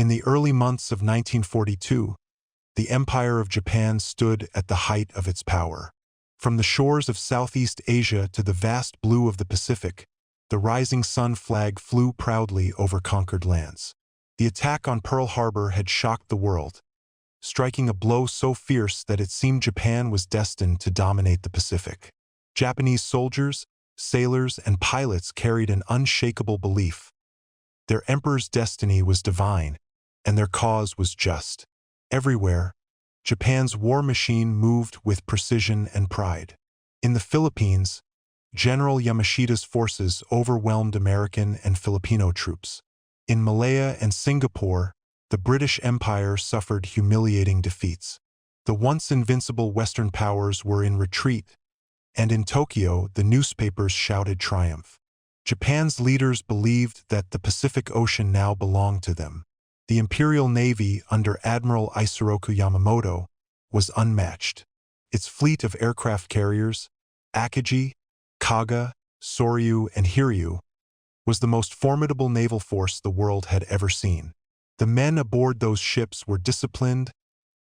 In the early months of 1942, the Empire of Japan stood at the height of its power. From the shores of Southeast Asia to the vast blue of the Pacific, the rising sun flag flew proudly over conquered lands. The attack on Pearl Harbor had shocked the world, striking a blow so fierce that it seemed Japan was destined to dominate the Pacific. Japanese soldiers, sailors, and pilots carried an unshakable belief. Their emperor's destiny was divine, and their cause was just. Everywhere, Japan's war machine moved with precision and pride. In the Philippines, General Yamashita's forces overwhelmed American and Filipino troops. In Malaya and Singapore, the British Empire suffered humiliating defeats. The once invincible Western powers were in retreat, and in Tokyo, the newspapers shouted triumph. Japan's leaders believed that the Pacific Ocean now belonged to them. The Imperial Navy under Admiral Isoroku Yamamoto was unmatched. Its fleet of aircraft carriers, Akagi, Kaga, Soryu, and Hiryu, was the most formidable naval force the world had ever seen. The men aboard those ships were disciplined,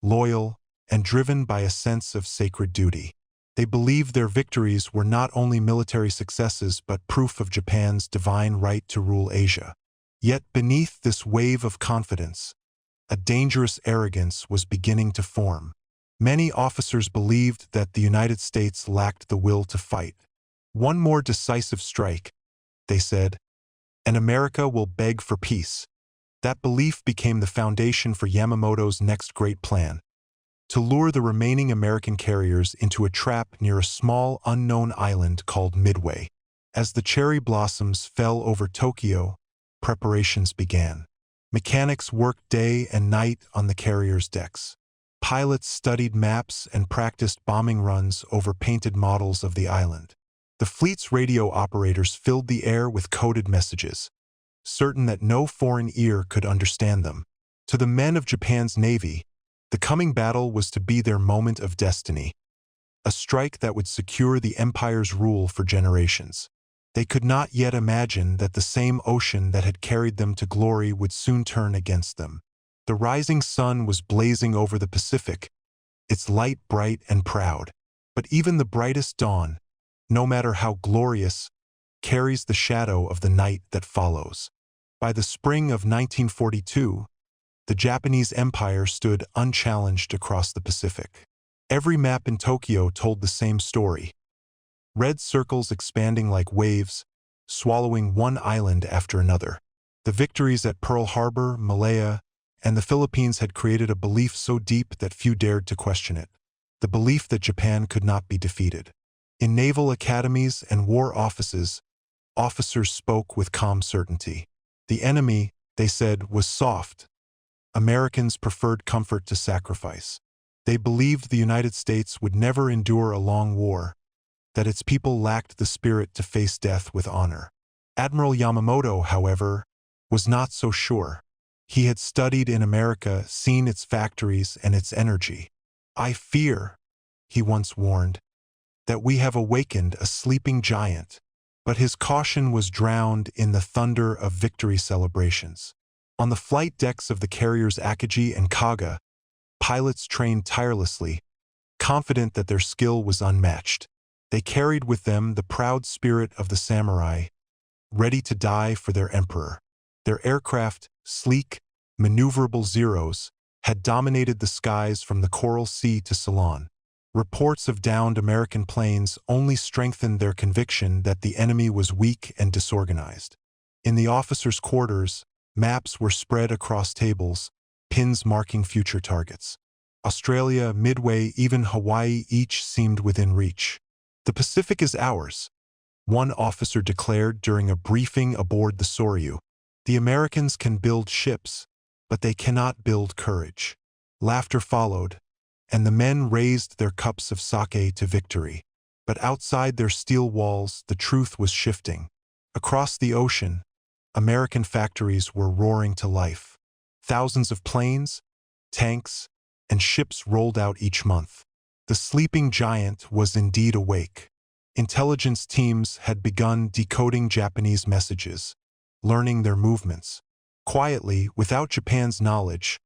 loyal, and driven by a sense of sacred duty. They believed their victories were not only military successes but proof of Japan's divine right to rule Asia. Yet beneath this wave of confidence, a dangerous arrogance was beginning to form. Many officers believed that the United States lacked the will to fight. One more decisive strike, they said, and America will beg for peace. That belief became the foundation for Yamamoto's next great plan: to lure the remaining American carriers into a trap near a small, unknown island called Midway. As the cherry blossoms fell over Tokyo, preparations began. Mechanics worked day and night on the carrier's decks. Pilots studied maps and practiced bombing runs over painted models of the island. The fleet's radio operators filled the air with coded messages, certain that no foreign ear could understand them. To the men of Japan's navy, the coming battle was to be their moment of destiny, a strike that would secure the empire's rule for generations. They could not yet imagine that the same ocean that had carried them to glory would soon turn against them. The rising sun was blazing over the Pacific, its light bright and proud. But even the brightest dawn, no matter how glorious, carries the shadow of the night that follows. By the spring of 1942, the Japanese Empire stood unchallenged across the Pacific. Every map in Tokyo told the same story. Red circles expanding like waves, swallowing one island after another. The victories at Pearl Harbor, Malaya, and the Philippines had created a belief so deep that few dared to question it. The belief that Japan could not be defeated. In naval academies and war offices, officers spoke with calm certainty. The enemy, they said, was soft. Americans preferred comfort to sacrifice. They believed the United States would never endure a long war, that its people lacked the spirit to face death with honor. Admiral Yamamoto, however, was not so sure. He had studied in America, seen its factories and its energy. "I fear," he once warned, "that we have awakened a sleeping giant." But his caution was drowned in the thunder of victory celebrations. On the flight decks of the carriers Akagi and Kaga, pilots trained tirelessly, confident that their skill was unmatched. They carried with them the proud spirit of the samurai, ready to die for their emperor. Their aircraft, sleek, maneuverable Zeros, had dominated the skies from the Coral Sea to Ceylon. Reports of downed American planes only strengthened their conviction that the enemy was weak and disorganized. In the officers' quarters, maps were spread across tables, pins marking future targets. Australia, Midway, even Hawaii, each seemed within reach. "The Pacific is ours," one officer declared during a briefing aboard the Soryu. "The Americans can build ships, but they cannot build courage." Laughter followed, and the men raised their cups of sake to victory. But outside their steel walls, the truth was shifting. Across the ocean, American factories were roaring to life. Thousands of planes, tanks, and ships rolled out each month. The sleeping giant was indeed awake. Intelligence teams had begun decoding Japanese messages, learning their movements. Quietly, without Japan's knowledge,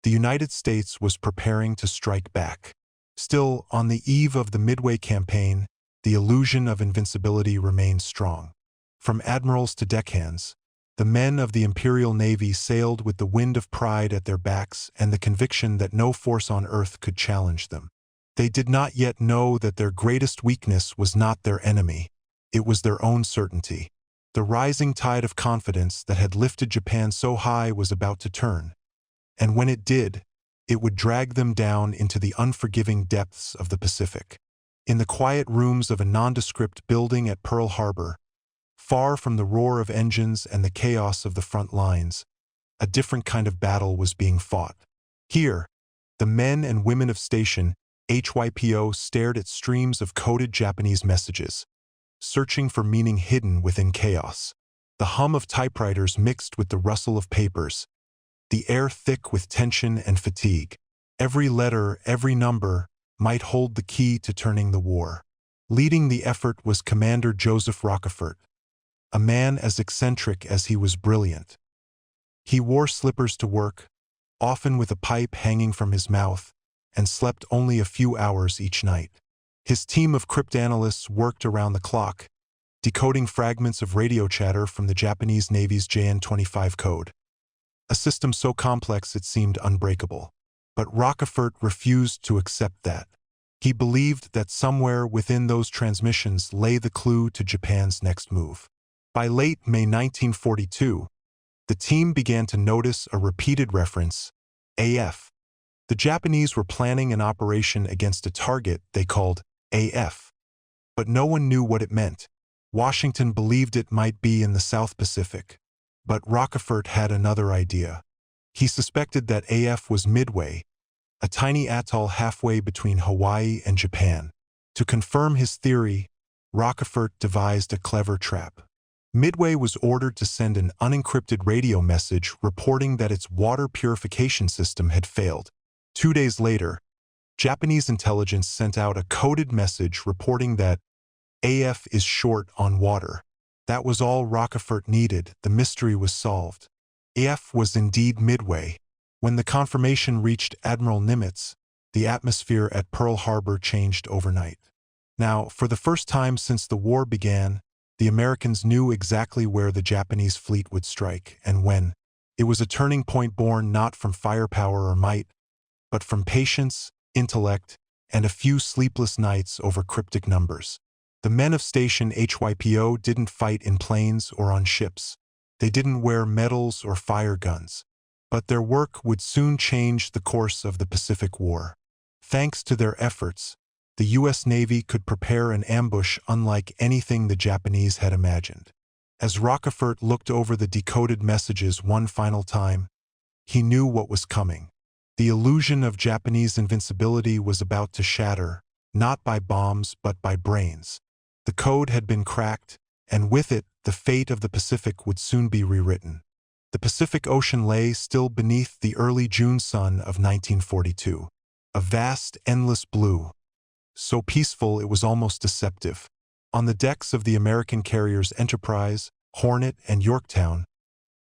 the United States was preparing to strike back. Still, on the eve of the Midway campaign, the illusion of invincibility remained strong. From admirals to deckhands, the men of the Imperial Navy sailed with the wind of pride at their backs and the conviction that no force on earth could challenge them. They did not yet know that their greatest weakness was not their enemy. It was their own certainty. The rising tide of confidence that had lifted Japan so high was about to turn. And when it did, it would drag them down into the unforgiving depths of the Pacific. In the quiet rooms of a nondescript building at Pearl Harbor, far from the roar of engines and the chaos of the front lines, a different kind of battle was being fought. Here, the men and women of Station HYPO stared at streams of coded Japanese messages, searching for meaning hidden within chaos. The hum of typewriters mixed with the rustle of papers, the air thick with tension and fatigue. Every letter, every number, might hold the key to turning the war. Leading the effort was Commander Joseph Rockefort, a man as eccentric as he was brilliant. He wore slippers to work, often with a pipe hanging from his mouth, and slept only a few hours each night. His team of cryptanalysts worked around the clock, decoding fragments of radio chatter from the Japanese Navy's JN-25 code, a system so complex it seemed unbreakable. But Rockefort refused to accept that. He believed that somewhere within those transmissions lay the clue to Japan's next move. By late May 1942, the team began to notice a repeated reference, AF. The Japanese were planning an operation against a target they called AF. But no one knew what it meant. Washington believed it might be in the South Pacific. But Rockefort had another idea. He suspected that AF was Midway, a tiny atoll halfway between Hawaii and Japan. To confirm his theory, Rockefort devised a clever trap. Midway was ordered to send an unencrypted radio message reporting that its water purification system had failed. 2 days later, Japanese intelligence sent out a coded message reporting that AF is short on water. That was all Rockefort needed. The mystery was solved. AF was indeed Midway. When the confirmation reached Admiral Nimitz, the atmosphere at Pearl Harbor changed overnight. Now, for the first time since the war began, the Americans knew exactly where the Japanese fleet would strike and when. It was a turning point born not from firepower or might, but from patience, intellect, and a few sleepless nights over cryptic numbers. The men of Station HYPO didn't fight in planes or on ships. They didn't wear medals or fire guns. But their work would soon change the course of the Pacific War. Thanks to their efforts, the U.S. Navy could prepare an ambush unlike anything the Japanese had imagined. As Rockefort looked over the decoded messages one final time, he knew what was coming. The illusion of Japanese invincibility was about to shatter, not by bombs but by brains. The code had been cracked, and with it, the fate of the Pacific would soon be rewritten. The Pacific Ocean lay still beneath the early June sun of 1942, a vast, endless blue, so peaceful it was almost deceptive. On the decks of the American carriers Enterprise, Hornet, and Yorktown,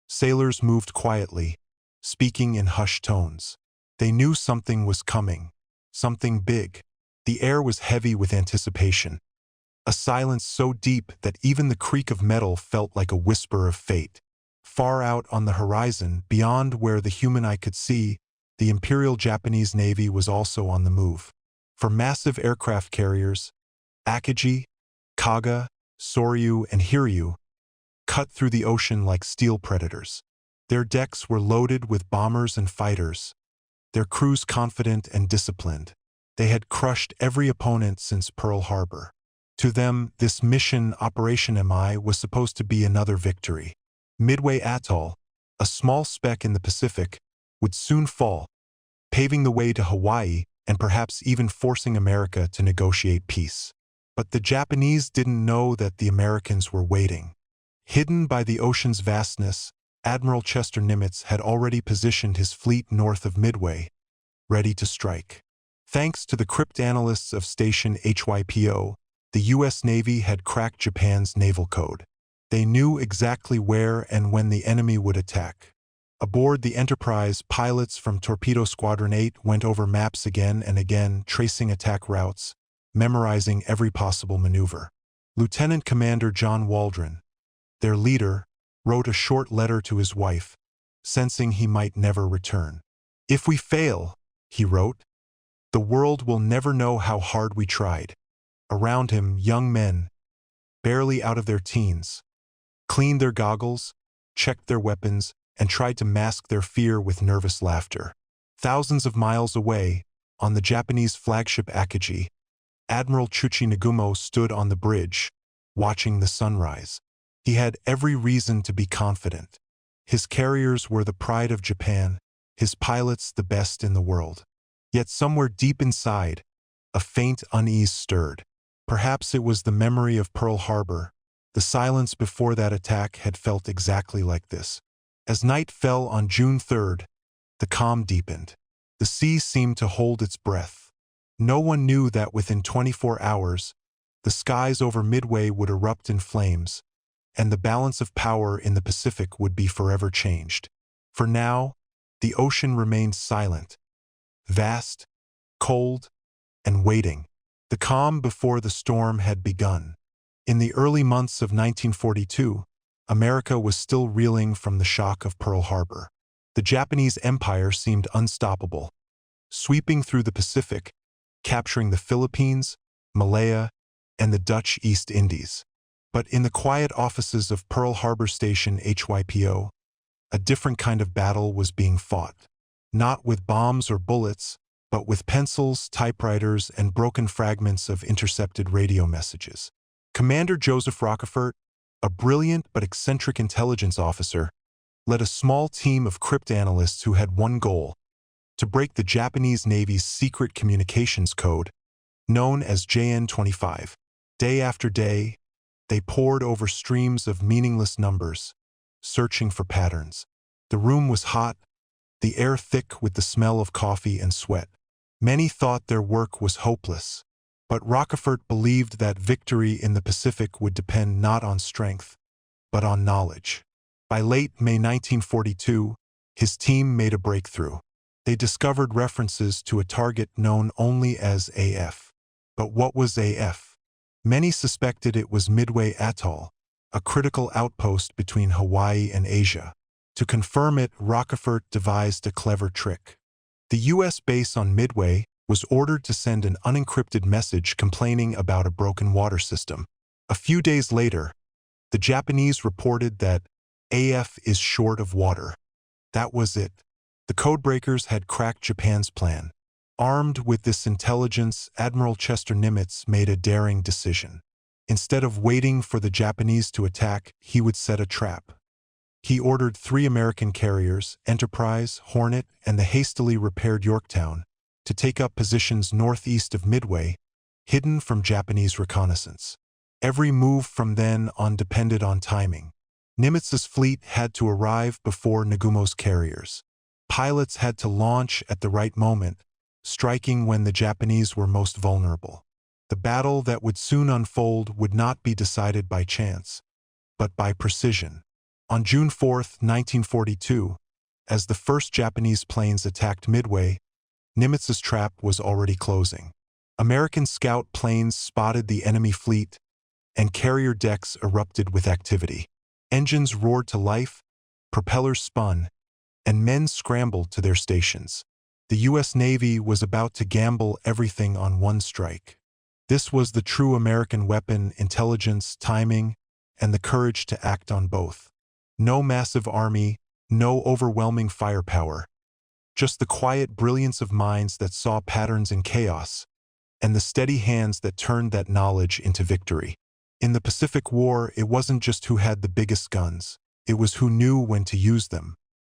sailors moved quietly, speaking in hushed tones. They knew something was coming, something big. The air was heavy with anticipation, a silence so deep that even the creak of metal felt like a whisper of fate. Far out on the horizon, beyond where the human eye could see, the Imperial Japanese Navy was also on the move. For massive aircraft carriers, Akagi, Kaga, Soryu, and Hiryu cut through the ocean like steel predators. Their decks were loaded with bombers and fighters, their crews confident and disciplined. They had crushed every opponent since Pearl Harbor. To them, this mission, Operation MI, was supposed to be another victory. Midway Atoll, a small speck in the Pacific, would soon fall, paving the way to Hawaii and perhaps even forcing America to negotiate peace. But the Japanese didn't know that the Americans were waiting. Hidden by the ocean's vastness, Admiral Chester Nimitz had already positioned his fleet north of Midway, ready to strike. Thanks to the cryptanalysts of Station HYPO, the U.S. Navy had cracked Japan's naval code. They knew exactly where and when the enemy would attack. Aboard the Enterprise, pilots from Torpedo Squadron 8 went over maps again and again, tracing attack routes, memorizing every possible maneuver. Lieutenant Commander John Waldron, their leader, wrote a short letter to his wife, sensing he might never return. "If we fail," he wrote, "the world will never know how hard we tried." Around him, young men, barely out of their teens, cleaned their goggles, checked their weapons, and tried to mask their fear with nervous laughter. Thousands of miles away, on the Japanese flagship Akagi, Admiral Chuchi Nagumo stood on the bridge, watching the sunrise. He had every reason to be confident. His carriers were the pride of Japan, his pilots the best in the world. Yet somewhere deep inside, a faint unease stirred. Perhaps it was the memory of Pearl Harbor. The silence before that attack had felt exactly like this. As night fell on June 3rd, the calm deepened. The sea seemed to hold its breath. No one knew that within 24 hours, the skies over Midway would erupt in flames, and the balance of power in the Pacific would be forever changed. For now, the ocean remained silent, vast, cold, and waiting. The calm before the storm had begun. In the early months of 1942, America was still reeling from the shock of Pearl Harbor. The Japanese Empire seemed unstoppable, sweeping through the Pacific, capturing the Philippines, Malaya, and the Dutch East Indies. But in the quiet offices of Pearl Harbor Station HYPO, a different kind of battle was being fought. Not with bombs or bullets, but with pencils, typewriters, and broken fragments of intercepted radio messages. Commander Joseph Rockefort, a brilliant but eccentric intelligence officer, led a small team of cryptanalysts who had one goal: to break the Japanese Navy's secret communications code, known as JN-25. Day after day, they pored over streams of meaningless numbers, searching for patterns. The room was hot, the air thick with the smell of coffee and sweat. Many thought their work was hopeless, but Rockefort believed that victory in the Pacific would depend not on strength, but on knowledge. By late May 1942, his team made a breakthrough. They discovered references to a target known only as AF. But what was AF? Many suspected it was Midway Atoll, a critical outpost between Hawaii and Asia. To confirm it, Rockefort devised a clever trick. The U.S. base on Midway was ordered to send an unencrypted message complaining about a broken water system. A few days later, the Japanese reported that AF is short of water. That was it. The codebreakers had cracked Japan's plan. Armed with this intelligence, Admiral Chester Nimitz made a daring decision. Instead of waiting for the Japanese to attack, he would set a trap. He ordered 3 American carriers, Enterprise, Hornet, and the hastily repaired Yorktown, to take up positions northeast of Midway, hidden from Japanese reconnaissance. Every move from then on depended on timing. Nimitz's fleet had to arrive before Nagumo's carriers. Pilots had to launch at the right moment, striking when the Japanese were most vulnerable. The battle that would soon unfold would not be decided by chance, but by precision. On June 4, 1942, as the first Japanese planes attacked Midway, Nimitz's trap was already closing. American scout planes spotted the enemy fleet, and carrier decks erupted with activity. Engines roared to life, propellers spun, and men scrambled to their stations. The U.S. Navy was about to gamble everything on one strike. This was the true American weapon: intelligence, timing, and the courage to act on both. No massive army, no overwhelming firepower, just the quiet brilliance of minds that saw patterns in chaos, and the steady hands that turned that knowledge into victory. In the Pacific War, it wasn't just who had the biggest guns, it was who knew when to use them.